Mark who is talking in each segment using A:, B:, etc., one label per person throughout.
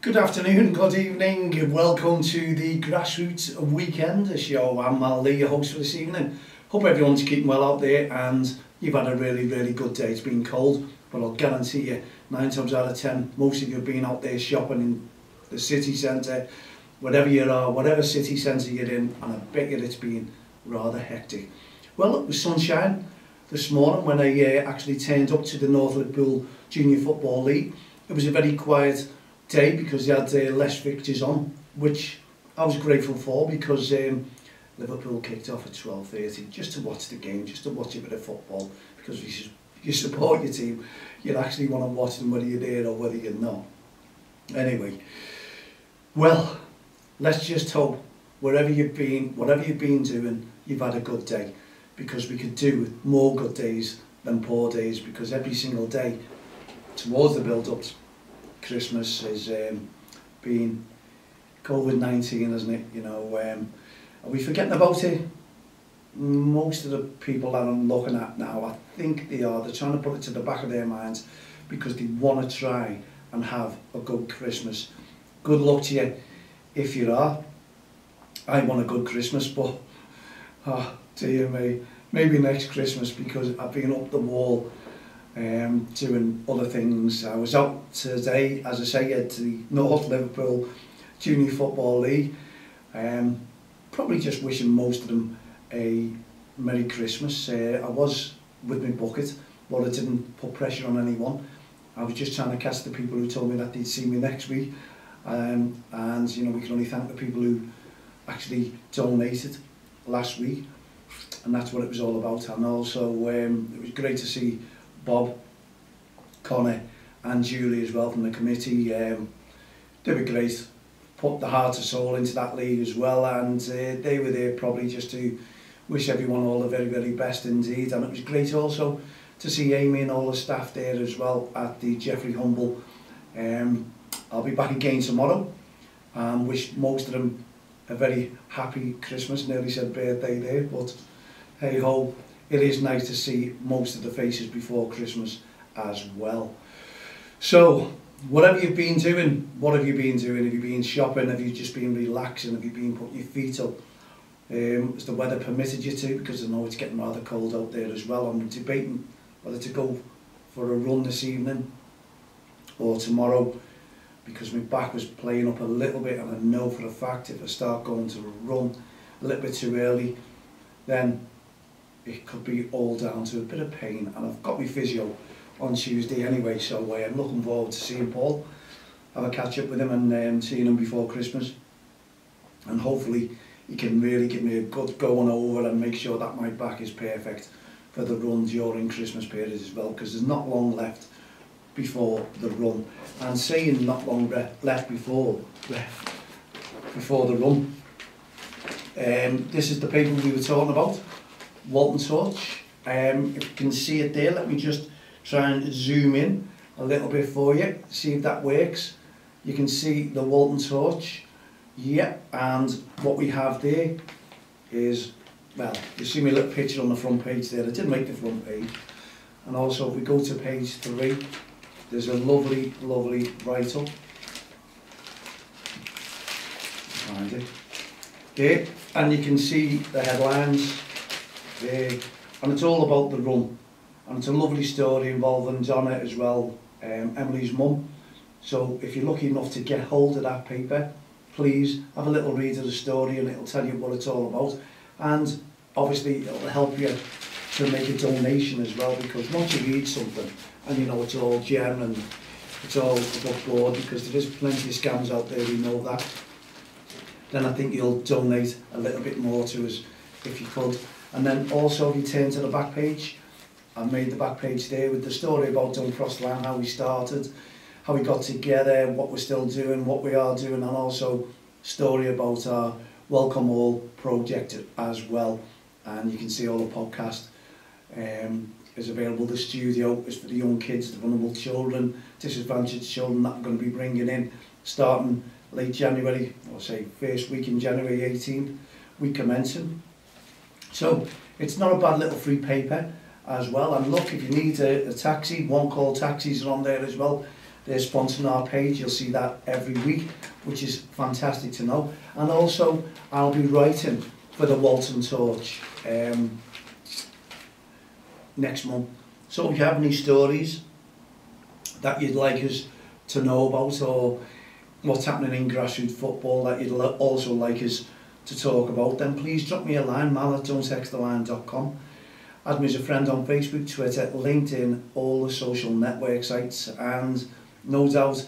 A: Good afternoon, good evening, welcome to the Grassroots Weekend show. I'm Mal Lee, your host for this evening. Hope everyone's keeping well out there and you've had a really good day. It's been cold, but I'll guarantee you 9 times out of 10 most of you have been out there shopping in the city centre, wherever you are, whatever city centre you're in, and I bet you it's been rather hectic. Well, it was sunshine this morning when I actually turned up to the North Liverpool Junior Football League. It was a very quiet day because they had less fixtures on, which I was grateful for because Liverpool kicked off at 12:30 just to watch the game, just to watch a bit of football, because if you support your team, you'd actually want to watch them whether you're there or whether you're not. Anyway, well, let's just hope wherever you've been, whatever you've been doing, you've had a good day, because we could do with more good days than poor days, because every single day towards the build-up Christmas has been COVID-19, isn't it? You know, are we forgetting about it? Most of the people that I'm looking at now, I think they are. They're trying to put it to the back of their minds because they want to try and have a good Christmas. Good luck to you if you are. I want a good Christmas, but oh dear me, maybe next Christmas, because I've been up the wall doing other things. I was out today, as I say, at the North Liverpool Junior Football League. Probably just wishing most of them a Merry Christmas. I was with my bucket, but I didn't put pressure on anyone. I was just trying to catch the people who told me that they'd see me next week. And you know, we can only thank the people who actually donated last week, and that's what it was all about. And also it was great to see Bob, Connor and Julie as well from the committee. They were great, put the heart and soul into that league as well, and they were there probably just to wish everyone all the very best indeed. And it was great also to see Amy and all the staff there as well at the Jeffrey Humble. I'll be back again tomorrow and wish most of them a very happy Christmas. Nearly said birthday there, but hey ho, it is nice to see most of the faces before Christmas as well. So, whatever you've been doing, what have you been doing? Have you been shopping? Have you just been relaxing? Have you been putting your feet up? Has the weather permitted you to? Because I know it's getting rather cold out there as well. I'm debating whether to go for a run this evening or tomorrow, because my back was playing up a little bit, and I know for a fact if I start going to run a little bit too early, then it could be all down to a bit of pain. And I've got my physio on Tuesday anyway, so I'm looking forward to seeing Paul, have a catch up with him and seeing him before Christmas, and hopefully he can really give me a good going over and make sure that my back is perfect for the run during Christmas period as well, because there's not long left before the run. And saying not long left before the run, this is the paper we were talking about, Walton Torch. If you can see it there, let me just try and zoom in a little bit for you, see if that works. You can see the Walton Torch, yeah, and what we have there is, well, you see my little picture on the front page there. I did make the front page, and also if we go to page 3, there's a lovely write-up. Find it there, and you can see the headlines there, and it's all about the run, and it's a lovely story involving Donna as well, Emily's mum. So if you're lucky enough to get hold of that paper, please have a little read of the story, and it'll tell you what it's all about, and obviously it'll help you to make a donation as well, because once you read something and you know it's all gem and it's all above board, because there is plenty of scams out there, we know that, then I think you'll donate a little bit more to us if you could. And then also if you turn to the back page, I made the back page there with the story about Don't Cross the Line, how we started, how we got together, what we're still doing, what we are doing, and also story about our Welcome All project as well. And you can see all the podcast is available. The studio is for the young kids, the vulnerable children, disadvantaged children that I'm going to be bringing in starting late January, or say first week in January 18th, we commencing. So it's not a bad little free paper as well. And look, if you need a taxi, one call taxis are on there as well. They're sponsoring our page. You'll see that every week, which is fantastic to know. And also, I'll be writing for the Walton Torch next month. So if you have any stories that you'd like us to know about, or what's happening in grassroots football that you'd also like us to talk about, then please drop me a line, mal@don'ttexttheline.com. Add me as a friend on Facebook, Twitter, LinkedIn, all the social network sites, and no doubt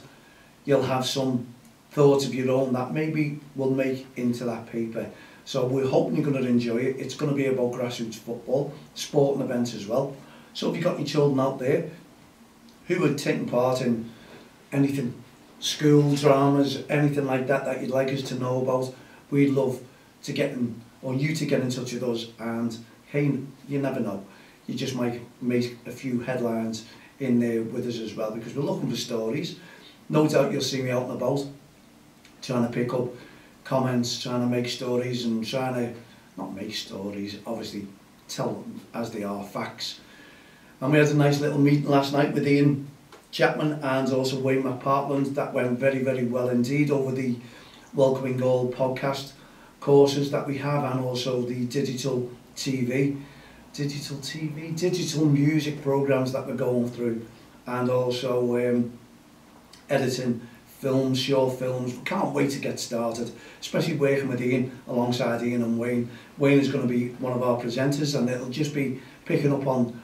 A: you'll have some thoughts of your own that maybe will make into that paper. So we're hoping you're going to enjoy it. It's going to be about grassroots football, sporting events as well. So if you've got your children out there who are taking part in anything, school dramas, anything like that that you'd like us to know about, we'd love to get in, or you to get in touch with us. And hey, you never know, you just might make a few headlines in there with us as well, because we're looking for stories. No doubt you'll see me out and about trying to pick up comments, trying to make stories, and trying to not make stories, obviously tell them as they are, facts. And we had a nice little meeting last night with Ian Chapman and also Wayne McPartland. That went very, very well indeed over the Welcoming Goal podcast courses that we have, and also the digital music programs that we're going through, and also editing films, short films. We can't wait to get started, especially working with Ian, alongside Ian and Wayne. Wayne is going to be one of our presenters, and it'll just be picking up on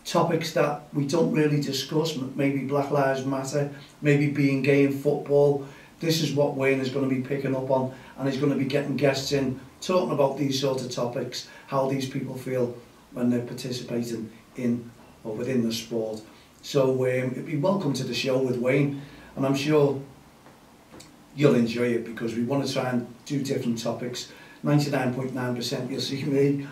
A: topics that we don't really discuss, maybe Black Lives Matter, maybe being gay in football. This is what Wayne is going to be picking up on, and he's going to be getting guests in, talking about these sort of topics, how these people feel when they're participating in or within the sport. So it'd be welcome to the show with Wayne, and I'm sure you'll enjoy it, because we want to try and do different topics. 99.9% you'll see me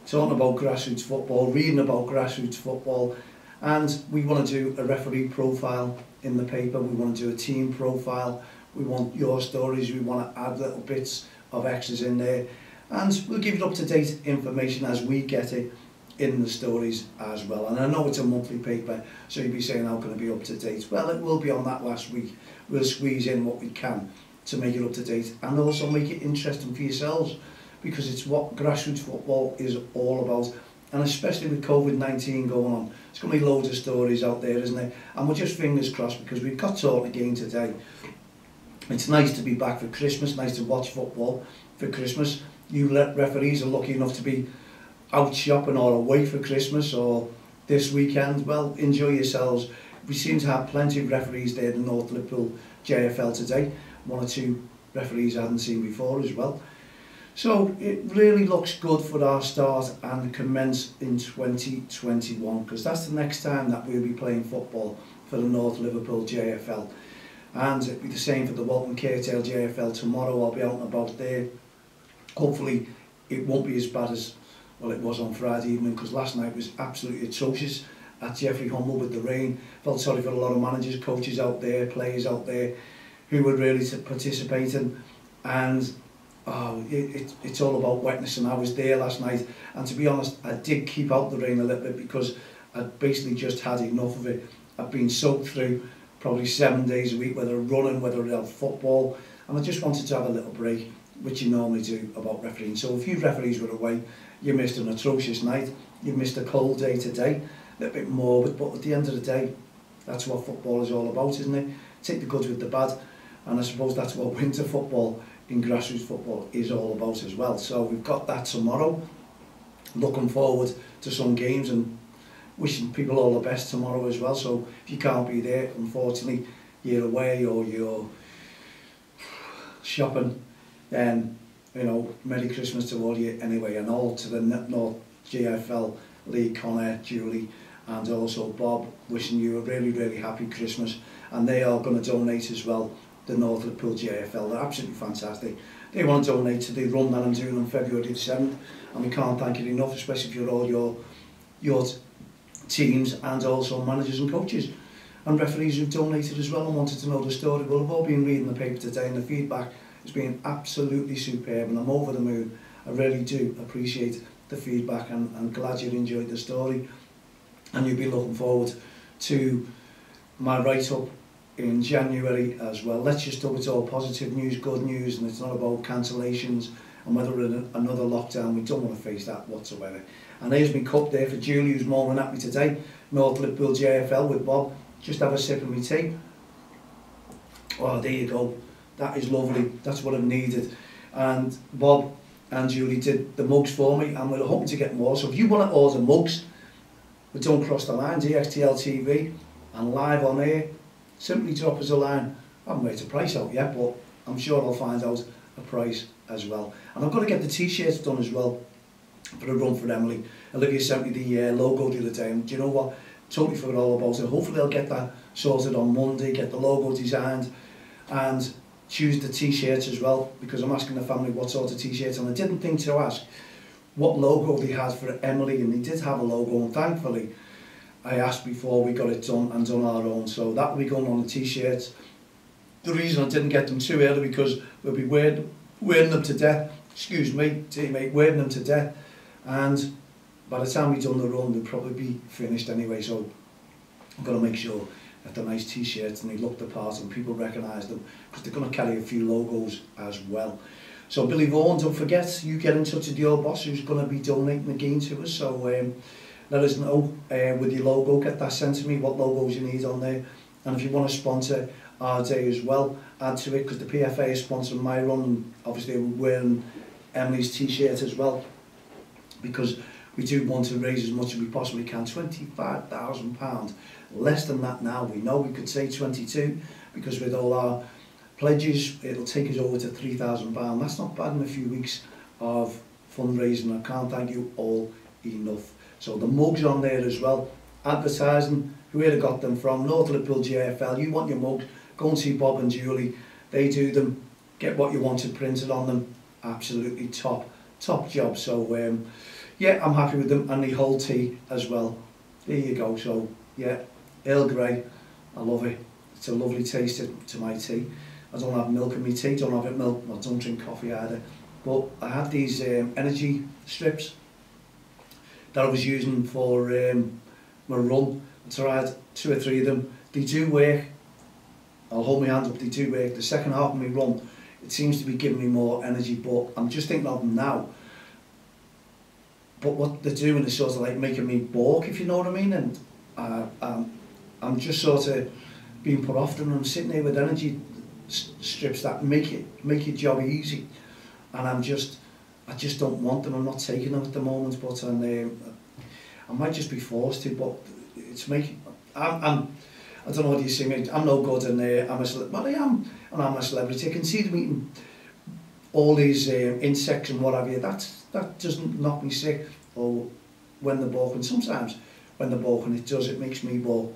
A: talking about grassroots football, reading about grassroots football, and we want to do a referee profile in the paper, we want to do a team profile, we want your stories, we want to add little bits of extras in there, and we'll give you up-to-date information as we get it in the stories as well. And I know it's a monthly paper, so you'll be saying, how can it be up to date? Well, it will be on that last week. We'll squeeze in what we can to make it up to date, and also make it interesting for yourselves, because it's what grassroots football is all about. And especially with COVID-19 going on, there's going to be loads of stories out there, isn't it? And we're just fingers crossed, because we've got talking again today. It's nice to be back for Christmas, nice to watch football for Christmas. You referees are lucky enough to be out shopping or away for Christmas or this weekend. Well, enjoy yourselves. We seem to have plenty of referees there in the North Liverpool JFL today. One or two referees I hadn't seen before as well. So it really looks good for our start and commence in 2021, because that's the next time that we'll be playing football for the North Liverpool JFL. And it'll be the same for the Walton Curtail JFL tomorrow. I'll be out and about there. Hopefully it won't be as bad as, well, it was on Friday evening, because last night was absolutely atrocious at Jeffrey Hummel with the rain. Felt sorry for a lot of managers, coaches out there, players out there who were really participating. And it's all about wetness, and I was there last night, and to be honest, I did keep out the rain a little bit, because I'd basically just had enough of it. I've been soaked through probably 7 days a week, whether running, whether it's football, and I just wanted to have a little break, which you normally do about refereeing. So a few referees were away. You missed an atrocious night, you missed a cold day today, a little bit morbid, but at the end of the day, that's what football is all about, isn't it? Take the goods with the bad, and I suppose that's what winter football in grassroots football is all about as well. So we've got that tomorrow. Looking forward to some games, and wishing people all the best tomorrow as well. So if you can't be there, unfortunately, you're away or you're shopping, then, you know, Merry Christmas to all you anyway, and all to the North JFL, Lee, Connor, Julie, and also Bob, wishing you a really, really happy Christmas. And they are going to donate as well, the North Liverpool JFL. They're absolutely fantastic. They want to donate to the run that I'm doing on February the 7th, and we can't thank you enough, especially for all your teams, and also managers and coaches and referees who've donated as well and wanted to know the story. Well, I've all been reading the paper today, and the feedback has been absolutely superb, and I'm over the moon. I really do appreciate the feedback, and I'm glad you enjoyed the story, and you'll be looking forward to my write-up in January as well. Let's just hope it's all positive news, good news, and it's not about cancellations and whether we're in another lockdown. We don't want to face that whatsoever. And here's my cup there for Julie, who's moaning at me today. North Liverpool JFL with Bob. Just have a sip of my tea. Oh, there you go. That is lovely. That's what I've needed. And Bob and Julie did the mugs for me, and we're hoping to get more. So if you want to order mugs, we don't cross the line, DXTL TV, and live on air, simply drop us a line. I haven't worked a price out yet, but I'm sure I'll find out a price as well. And I've got to get the t-shirts done as well for a run for Emily. Olivia sent me the logo the other day, and do you know what? Totally forgot all about it. Hopefully I'll get that sorted on Monday, get the logo designed, and choose the t-shirts as well, because I'm asking the family what sort of t-shirts, and I didn't think to ask what logo they had for Emily, and they did have a logo, and thankfully I asked before we got it done and done our own, so that will be going on the t-shirts. The reason I didn't get them too early, because we'll be wearing them to death, excuse me, teammate, wearing them to death, and by the time we've done the run they'll probably be finished anyway, so I've got to make sure that they're nice t-shirts and they look the part and people recognise them, because they're going to carry a few logos as well. So Billy Vaughan, don't forget, you get in touch with your boss who's going to be donating again to us, so let us know with your logo, get that sent to me, what logos you need on there, and if you want to sponsor our day as well, add to it, because the PFA is sponsoring my run, and obviously we're wearing Emily's t-shirt as well, because we do want to raise as much as we possibly can. £25,000, less than that now. We know we could say 22, because with all our pledges it'll take us over to £3,000. That's not bad in a few weeks of fundraising. I can't thank you all enough. So the mugs on there as well, advertising, whoever got them from, North Liverpool JFL. You want your mugs, go and see Bob and Julie, they do them, get what you wanted printed on them, absolutely top job. So yeah, I'm happy with them, and the whole tea as well. There you go. So yeah, Earl Grey, I love it. It's a lovely taste to my tea. I don't have milk in my tea, don't have it milk, I don't drink coffee either. But I had these energy strips that I was using for my run. So I had 2 or 3 of them. They do work. I'll hold my hand up, they do work. The second half of my run, it seems to be giving me more energy, but I'm just thinking of them now. But what they're doing is sort of like making me balk, if you know what I mean, and I'm just sort of being put off them. I'm sitting there with energy strips that make your job easy, and I just don't want them. I'm not taking them at the moment, but I might just be forced to. But it's making I don't know what you see me. I'm no good, and I'm a celebrity. Well, I am, and I'm a celebrity. I can see them eating all these insects and what have you. That doesn't knock me sick, or when they're balking. Sometimes when they're balking it does, it makes me balk.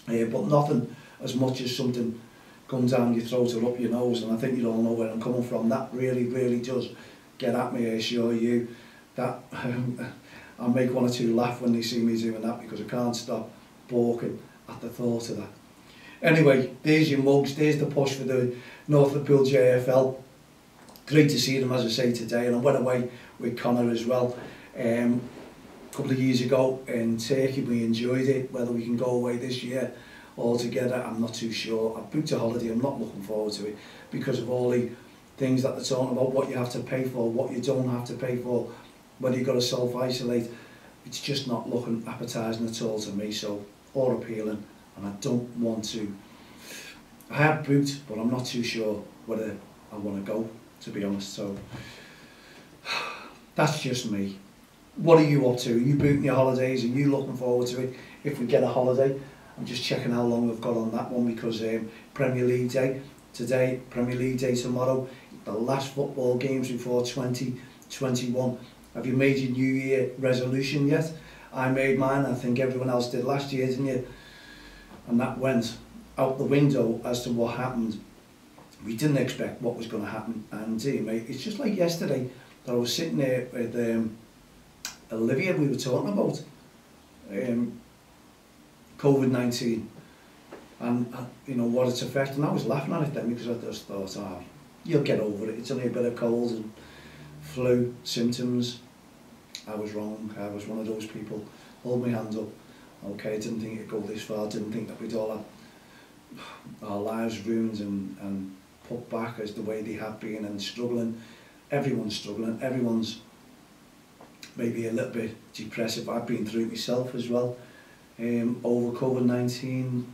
A: But nothing as much as something comes down your throat or up your nose, and I think you all know where I'm coming from. That really does get at me, I assure you. That I'll make 1 or 2 laugh when they see me doing that, because I can't stop balking at the thought of that. Anyway, there's your mugs, there's the push for the North Liverpool JFL. Great to see them, as I say, today, and I went away with Connor as well a couple of years ago in Turkey. We enjoyed it. Whether we can go away this year all together, I'm not too sure. I've booked a holiday, I'm not looking forward to it, because of all the things that they're talking about, what you have to pay for, what you don't have to pay for, whether you've got to self-isolate. It's just not looking appetising at all to me, so, or appealing, and I don't want to. I have booked, but I'm not too sure whether I want to go, to be honest. So that's just me. What are you up to? Are you booking your holidays? Are you looking forward to it if we get a holiday? I'm just checking how long we've got on that one, because Premier League Day today, Premier League Day tomorrow, the last football games before 2021. Have you made your New Year resolution yet? I made mine. I think everyone else did last year, didn't you? And that went out the window as to what happened. We didn't expect what was going to happen, and mate, it's just like yesterday that I was sitting there with Olivia. We were talking about COVID-19 and you know what its effect, and I was laughing at it then, because I just thought, oh, you'll get over it, it's only a bit of cold and flu symptoms. I was wrong. I was one of those people. Hold my hand up. Okay, I didn't think it'd go this far. Didn't think that we'd all have, our lives ruined and put back as the way they have been, and struggling. Everyone's struggling, everyone's maybe a little bit depressive. I've been through it myself as well. Over COVID-19,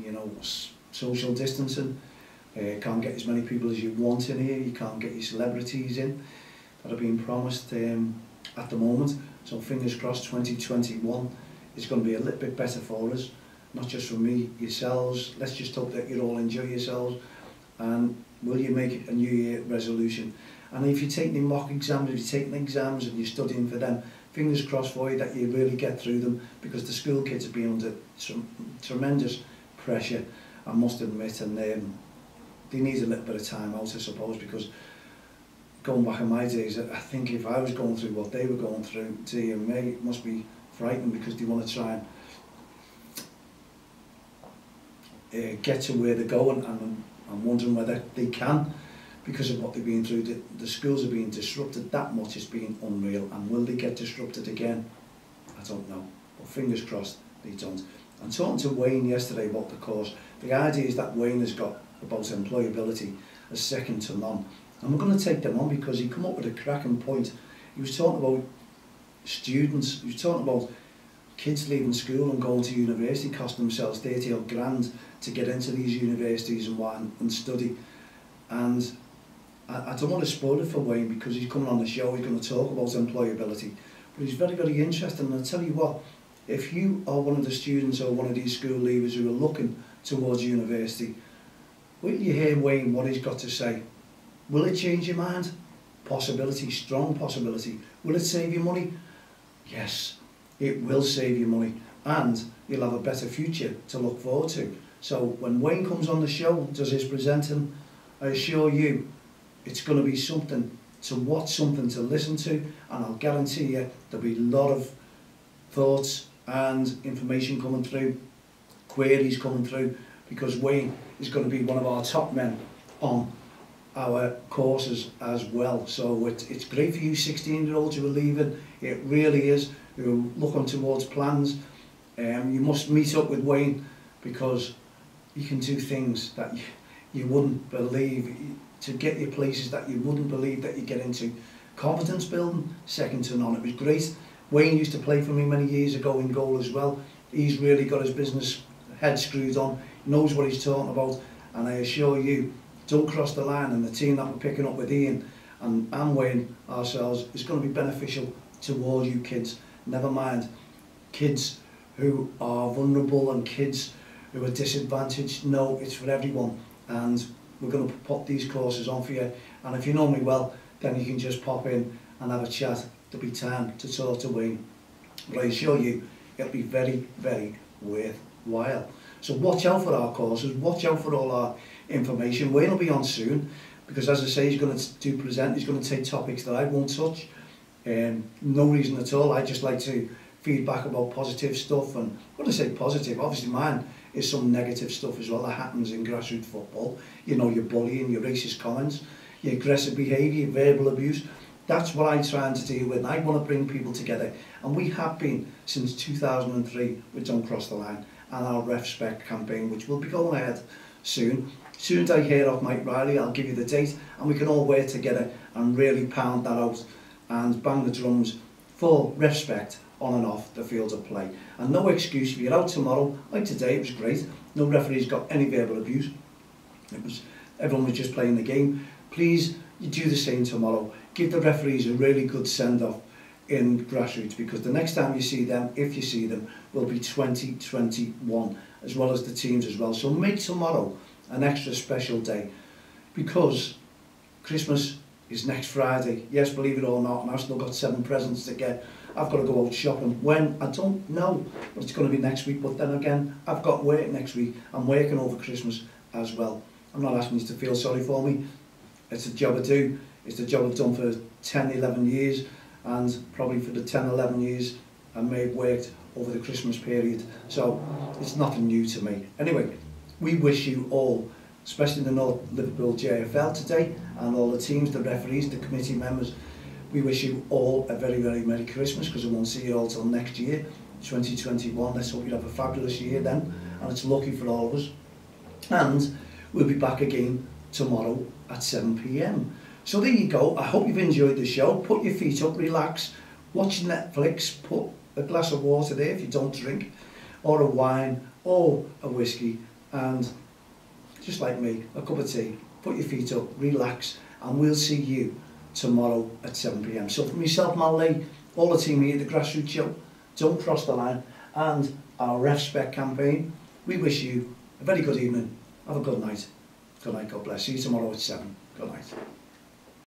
A: you know, social distancing, can't get as many people as you want in here, you can't get your celebrities in that are being promised at the moment. So fingers crossed 2021 is going to be a little bit better for us, not just for me, yourselves. Let's just hope that you all enjoy yourselves, and will you make it a New Year resolution? And if you're taking mock exams, if you're taking exams and you're studying for them, fingers crossed for you that you really get through them, because the school kids are being under tremendous pressure, I must admit, and they need a little bit of time out, I suppose, because going back in my days, I think if I was going through what they were going through, dear me, it must be frightening, because they want to try and get to where they're going, and I'm wondering whether they can, because of what they've been through. The schools are being disrupted that much, it's been unreal, and will they get disrupted again? I don't know, but fingers crossed they don't. And talking to Wayne yesterday about the course, the idea is that Wayne has got about employability as second to none, and we're going to take them on because he come up with a cracking point. He was talking about students, he was talking about kids leaving school and going to university, costing themselves 30 odd grand to get into these universities and study. And I don't want to spoil it for Wayne, because he's coming on the show, he's going to talk about employability, but he's very, very interesting. And I'll tell you what, if you are one of the students or one of these school leavers who are looking towards university, will you hear Wayne, what he's got to say? Will it change your mind? Possibility, strong possibility. Will it save you money? Yes, it will save you money, and you'll have a better future to look forward to. So when Wayne comes on the show, does his presenting, I assure you, it's going to be something to watch, something to listen to, and I'll guarantee you there'll be a lot of thoughts and information coming through, queries coming through, because Wayne is going to be one of our top men on our courses as well. So it's great for you 16-year-olds who are leaving, it really is, who are looking towards plans. You must meet up with Wayne, because you can do things that you wouldn't believe, to get you places that you wouldn't believe that you get into. Confidence building, second to none. It was great. Wayne used to play for me many years ago in goal as well. He's really got his business head screwed on, knows what he's talking about, and I assure you, don't cross the line. And the team that we're picking up with Ian and Wayne ourselves is going to be beneficial to all you kids. Never mind kids who are vulnerable and kids who are disadvantaged. No, it's for everyone, and we're going to put these courses on for you. And if you know me well, then you can just pop in and have a chat. There'll be time to talk to Wayne, but I assure you it'll be very, very worthwhile. So watch out for our courses, watch out for all our information. Wayne will be on soon, because as I say, he's going to present, he's going to take topics that I won't touch. No reason at all, I just like to feedback about positive stuff. And when I say positive, obviously mine is some negative stuff as well that happens in grassroots football. You know, your bullying, your racist comments, your aggressive behaviour, your verbal abuse. That's what I'm trying to deal with, and I want to bring people together. And we have been since 2003 with Don't Cross the Line and our RefSpec campaign, which will be going ahead soon. As soon as I hear off Mike Riley, I'll give you the date, and we can all work together and really pound that out and bang the drums for RefSpec on and off the field of play. And no excuse, if you're out tomorrow, like today, it was great. No referees got any verbal abuse. Everyone was just playing the game. Please, you do the same tomorrow. Give the referees a really good send-off in grassroots, because the next time you see them, if you see them, will be 2021, as well as the teams as well. So make tomorrow an extra special day, because Christmas is next Friday. Yes, believe it or not, and I've still got 7 presents to get. I've got to go out shopping. When? I don't know, but it's going to be next week. But then again, I've got work next week. I'm working over Christmas as well. I'm not asking you to feel sorry for me. It's a job I do. It's the job I've done for 10, 11 years, and probably for the 10, 11 years I may have worked over the Christmas period. So it's nothing new to me. Anyway, we wish you all, especially the North Liverpool JFL today, and all the teams, the referees, the committee members, we wish you all a very, very Merry Christmas, because I won't see you all till next year, 2021. Let's hope you have a fabulous year then, and it's lucky for all of us. And we'll be back again tomorrow at 7 p.m. So there you go. I hope you've enjoyed the show. Put your feet up, relax, watch Netflix, put a glass of water there if you don't drink, or a wine, or a whiskey, and just like me, a cup of tea. Put your feet up, relax, and we'll see you tomorrow at 7 p.m. So for myself, Mal Lee, all the team here at the Grassroots Show, Don't Cross the Line, and our Ref Spec campaign, we wish you a very good evening. Have a good night. Good night, God bless. See you tomorrow at 7. Good night.